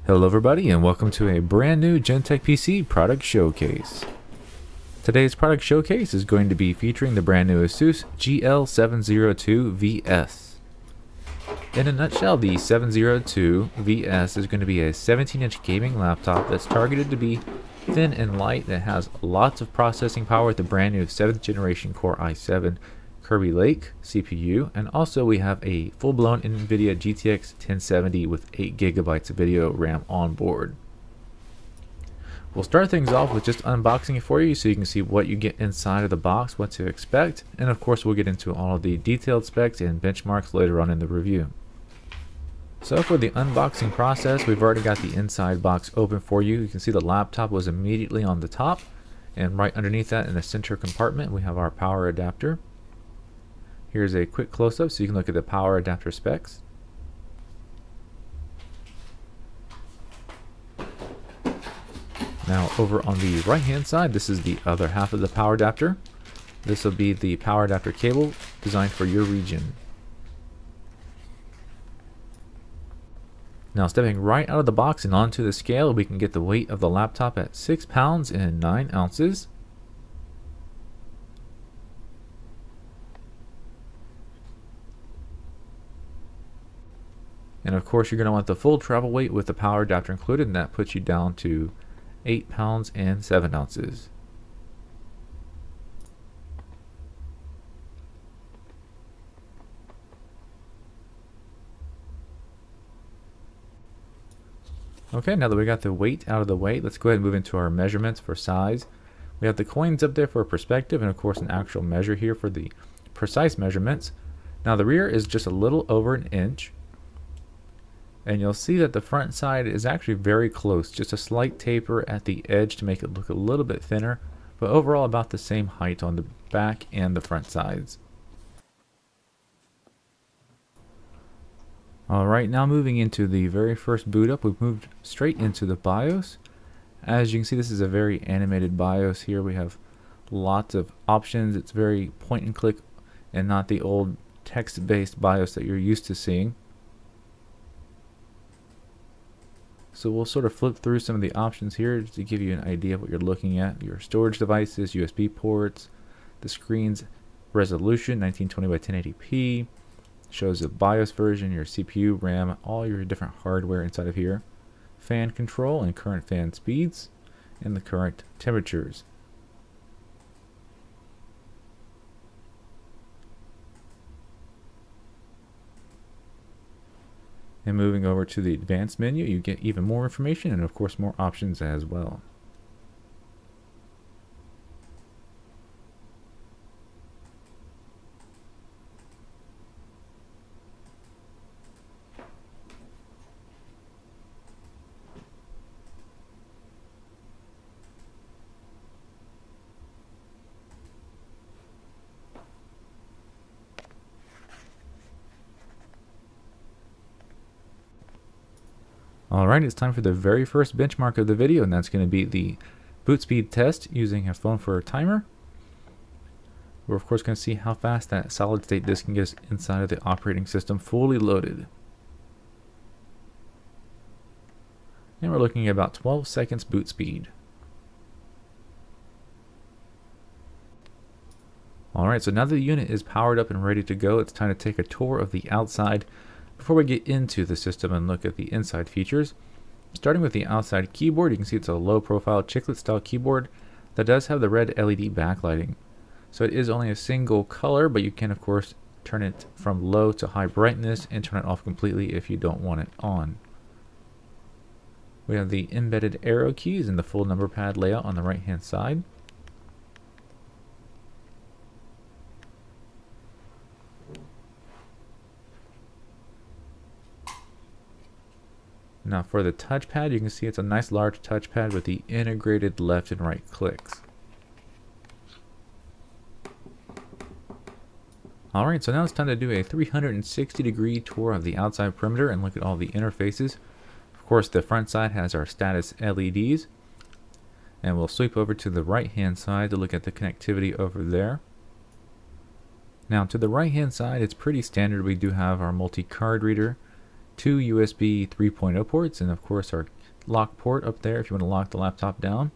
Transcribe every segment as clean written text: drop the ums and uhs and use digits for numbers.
Hello everybody and welcome to a brand new Gentek PC product showcase. Today's product showcase is going to be featuring the brand new Asus GL702VS. In a nutshell, the 702VS is going to be a 17-inch gaming laptop that's targeted to be thin and light, that has lots of processing power with the brand new 7th generation Core i7 Kaby Lake CPU, and also we have a full-blown NVIDIA GTX1070 with 8 GB of video RAM on board. We'll start things off with just unboxing it for you so you can see what you get inside of the box, what to expect, and of course we'll get into all of the detailed specs and benchmarks later on in the review. So for the unboxing process, we've already got the inside box open for you. You can see the laptop was immediately on the top, and right underneath that in the center compartment we have our power adapter. Here's a quick close-up so you can look at the power adapter specs. Now over on the right hand side, this is the other half of the power adapter. This will be the power adapter cable designed for your region. Now stepping right out of the box and onto the scale, we can get the weight of the laptop at 6 pounds and 9 ounces. And of course you're going to want the full travel weight with the power adapter included, and that puts you down to 8 pounds and 7 ounces. Okay, now that we got the weight out of the way, let's go ahead and move into our measurements for size. We have the coins up there for perspective, and of course an actual measure here for the precise measurements. Now the rear is just a little over an inch. And you'll see that the front side is actually very close, just a slight taper at the edge to make it look a little bit thinner, but overall about the same height on the back and the front sides. Alright, now moving into the very first boot up, we've moved straight into the BIOS. As you can see, this is a very animated BIOS here. We have lots of options. It's very point and click and not the old text-based BIOS that you're used to seeing. So we'll sort of flip through some of the options here just to give you an idea of what you're looking at. Your storage devices, USB ports, the screen's resolution, 1920 by 1080p, shows the BIOS version, your CPU, RAM, all your different hardware inside of here, fan control and current fan speeds, and the current temperatures. And moving over to the advanced menu, you get even more information and of course more options as well. Alright, it's time for the very first benchmark of the video, and that's going to be the boot speed test using a phone for a timer. We're of course going to see how fast that solid state disk can get us inside of the operating system fully loaded. And we're looking at about 12 seconds boot speed. Alright, so now that the unit is powered up and ready to go, it's time to take a tour of the outside before we get into the system and look at the inside features. Starting with the outside keyboard, you can see it's a low profile chiclet style keyboard that does have the red LED backlighting. So it is only a single color, but you can of course turn it from low to high brightness and turn it off completely if you don't want it on. We have the embedded arrow keys and the full number pad layout on the right hand side. Now for the touchpad, you can see it's a nice large touchpad with the integrated left and right clicks. Alright, so now it's time to do a 360-degree tour of the outside perimeter and look at all the interfaces. Of course, the front side has our status LEDs. And we'll sweep over to the right hand side to look at the connectivity over there. Now to the right hand side, it's pretty standard. We do have our multi-card reader, two USB 3.0 ports, and of course our lock port up there if you want to lock the laptop down.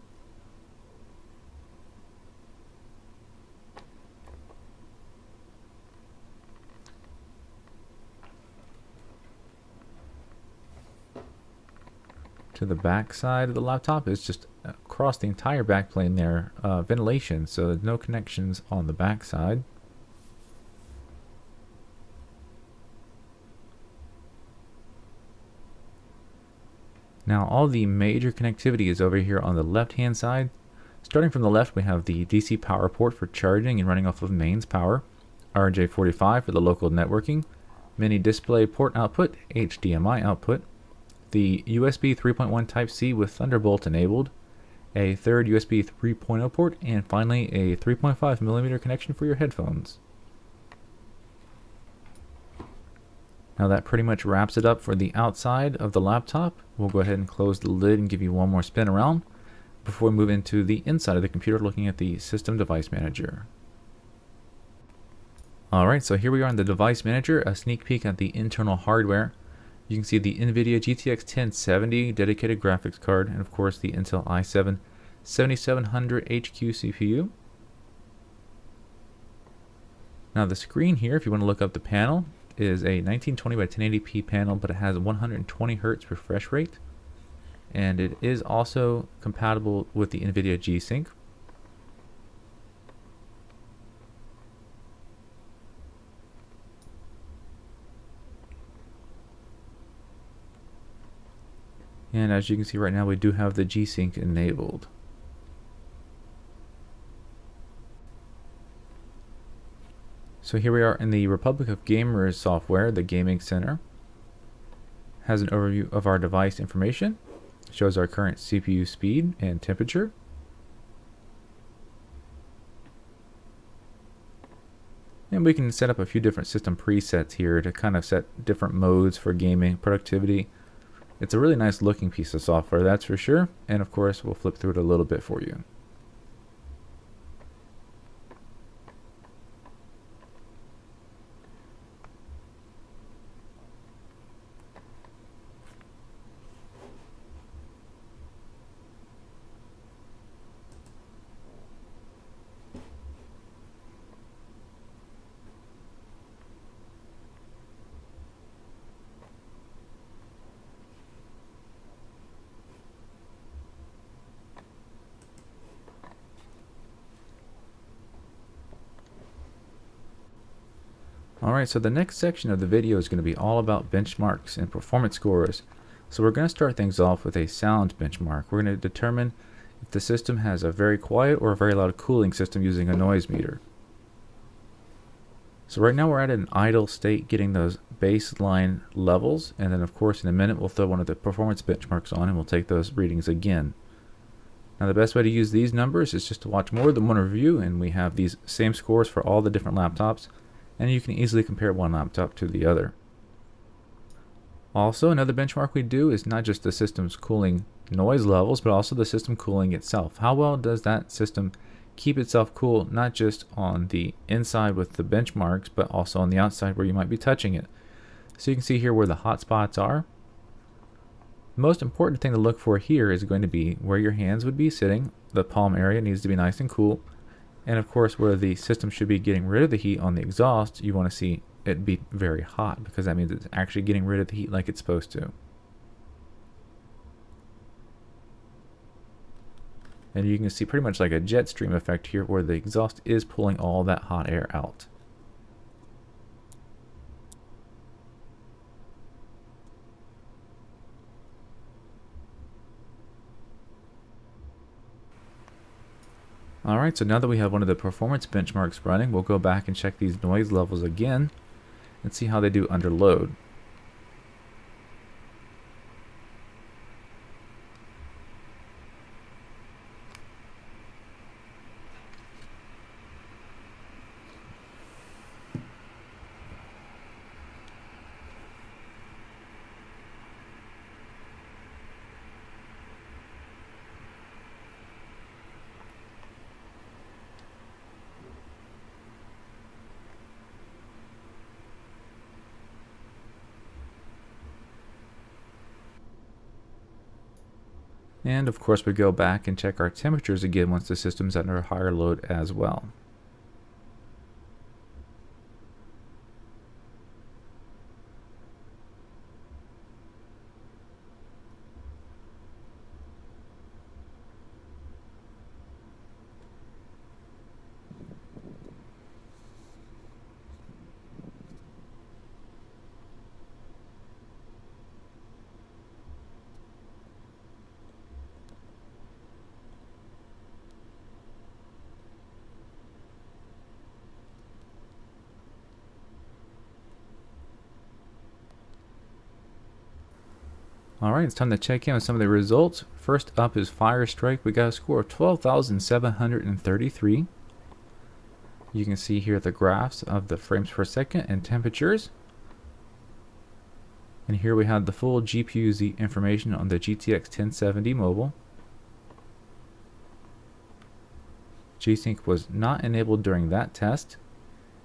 To the back side of the laptop is just across the entire back plane there, ventilation, so there's no connections on the back side. Now all the major connectivity is over here on the left hand side. Starting from the left, we have the DC power port for charging and running off of mains power, RJ45 for the local networking, mini display port output, HDMI output, the USB 3.1 Type-C with Thunderbolt enabled, a third USB 3.0 port, and finally a 3.5mm connection for your headphones. Now that pretty much wraps it up for the outside of the laptop. We'll go ahead and close the lid and give you one more spin around before we move into the inside of the computer looking at the System Device Manager. Alright, so here we are in the Device Manager, a sneak peek at the internal hardware. You can see the NVIDIA GTX1070 dedicated graphics card, and of course the Intel i7 7700HQ CPU. Now the screen here, if you want to look up the panel, is a 1920 by 1080p panel, but it has 120 Hz refresh rate, and it is also compatible with the NVIDIA G-Sync. And as you can see right now, we do have the G-Sync enabled. So here we are in the Republic of Gamers software. The Gaming Center has an overview of our device information, shows our current CPU speed and temperature. And we can set up a few different system presets here to kind of set different modes for gaming, productivity. It's a really nice looking piece of software, that's for sure. And of course, we'll flip through it a little bit for you. Alright, so the next section of the video is going to be all about benchmarks and performance scores. So we're going to start things off with a sound benchmark. We're going to determine if the system has a very quiet or a very loud cooling system using a noise meter. So right now we're at an idle state getting those baseline levels, and then of course in a minute we'll throw one of the performance benchmarks on and we'll take those readings again. Now the best way to use these numbers is just to watch more than one review, and we have these same scores for all the different laptops, and you can easily compare one laptop to the other. Also, another benchmark we do is not just the system's cooling noise levels, but also the system cooling itself. How well does that system keep itself cool, not just on the inside with the benchmarks, but also on the outside where you might be touching it. So you can see here where the hot spots are. The most important thing to look for here is going to be where your hands would be sitting. The palm area needs to be nice and cool. And of course, where the system should be getting rid of the heat on the exhaust, you want to see it be very hot, because that means it's actually getting rid of the heat like it's supposed to. And you can see pretty much like a jet stream effect here where the exhaust is pulling all that hot air out. Alright, so now that we have one of the performance benchmarks running, we'll go back and check these noise levels again and see how they do under load. And of course we go back and check our temperatures again once the system's under a higher load as well. Alright, it's time to check in on some of the results. First up is Fire Strike. We got a score of 12,733. You can see here the graphs of the frames per second and temperatures. And here we have the full GPU Z information on the GTX1070 mobile. G-Sync was not enabled during that test.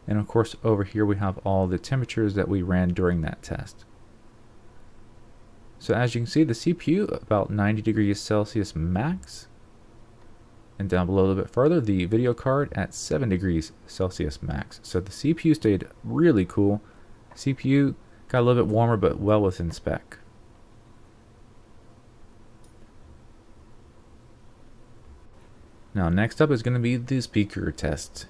And of course over here we have all the temperatures that we ran during that test. So as you can see, the CPU about 90 degrees Celsius max. And down below a little bit further, the video card at 7 degrees Celsius max. So the CPU stayed really cool. CPU got a little bit warmer but well within spec. Now next up is going to be the speaker test.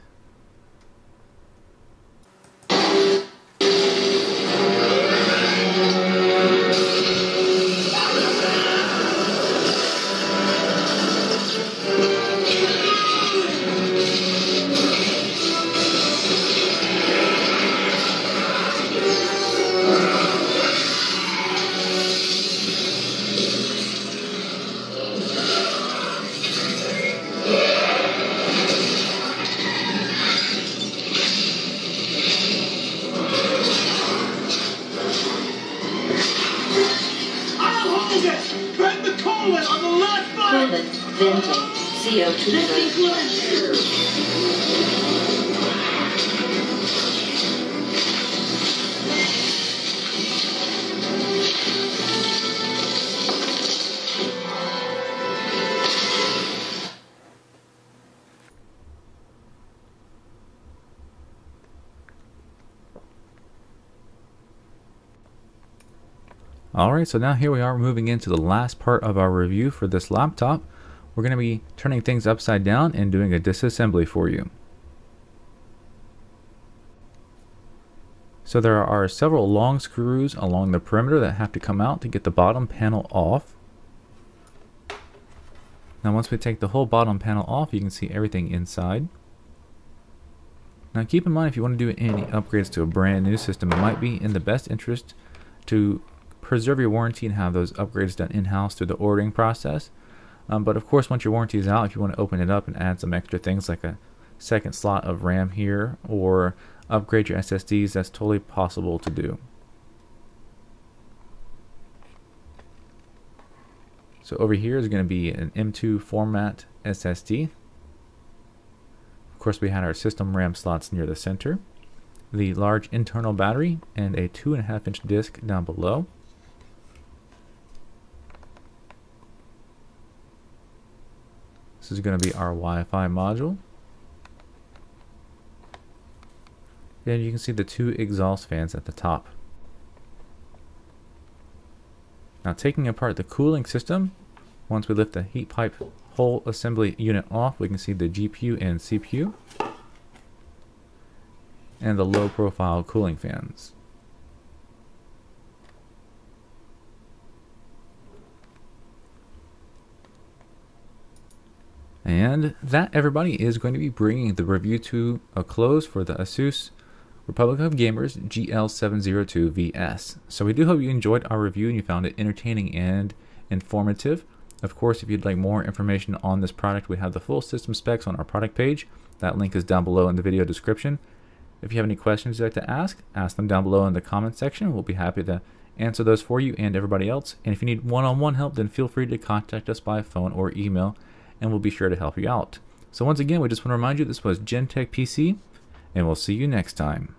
Venting CO2. Alright, so now here we are moving into the last part of our review for this laptop. We're going to be turning things upside down and doing a disassembly for you. So there are several long screws along the perimeter that have to come out to get the bottom panel off. Now once we take the whole bottom panel off, you can see everything inside. Now keep in mind, if you want to do any upgrades to a brand new system, it might be in the best interest to preserve your warranty and have those upgrades done in-house through the ordering process. But of course, once your warranty is out, if you want to open it up and add some extra things like a second slot of RAM here or upgrade your SSDs, that's totally possible to do. So over here is going to be an M2 format SSD. Of course, we had our system RAM slots near the center, the large internal battery, and a 2.5-inch disc down below. This is going to be our Wi-Fi module. And you can see the two exhaust fans at the top. Now taking apart the cooling system, once we lift the heat pipe whole assembly unit off, we can see the GPU and CPU and the low profile cooling fans. And that, everybody, is going to be bringing the review to a close for the Asus Republic of Gamers GL702VS. So we do hope you enjoyed our review and you found it entertaining and informative. Of course, if you'd like more information on this product, we have the full system specs on our product page. That link is down below in the video description. If you have any questions you'd like to ask them down below in the comment section. We'll be happy to answer those for you and everybody else. And if you need one-on-one help, then feel free to contact us by phone or email, and we'll be sure to help you out. So once again, we just want to remind you this was GenTech PC, and we'll see you next time.